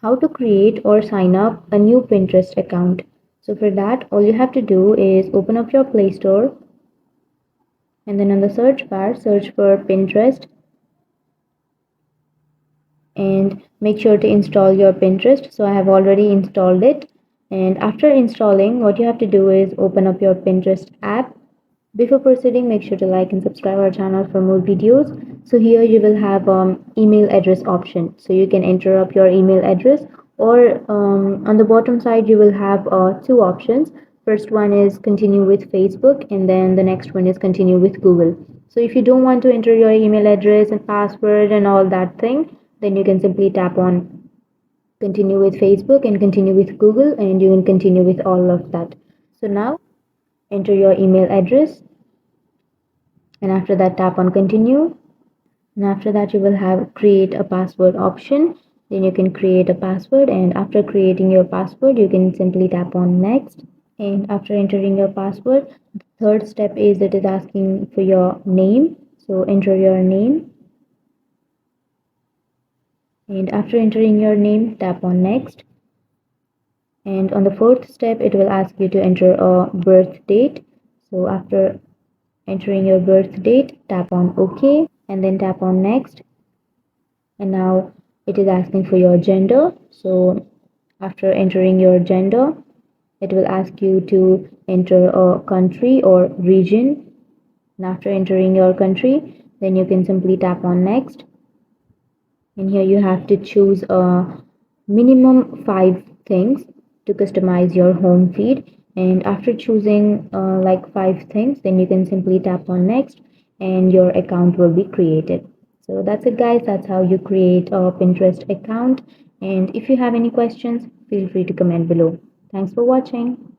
How to create or sign up a new Pinterest account. So for that, all you have to do is open up your Play Store and then on the search bar, search for Pinterest and make sure to install your Pinterest. So I have already installed it. And after installing, what you have to do is open up your Pinterest app. Before proceeding, make sure to like and subscribe our channel for more videos. So here you will have email address option. So you can enter up your email address, or on the bottom side you will have two options. First one is continue with Facebook, and then the next one is continue with Google. So if you don't want to enter your email address and password and all that thing, then you can simply tap on continue with Facebook and continue with Google, and you can continue with all of that. So now enter your email address, and after that tap on continue, and after that you will have create a password option. Then you can create a password, and after creating your password you can simply tap on next. And after entering your password, the third step is it is asking for your name, so enter your name. And after entering your name, tap on next. And on the fourth step, it will ask you to enter a birth date. So after entering your birth date, tap on OK and then tap on next. And now it is asking for your gender. So after entering your gender, it will ask you to enter a country or region. And after entering your country, then you can simply tap on next. And here you have to choose a minimum 5 things to customize your home feed. And after choosing like 5 things, then you can simply tap on next and your account will be created. So that's it guys, that's how you create a Pinterest account. And if you have any questions, feel free to comment below. Thanks for watching.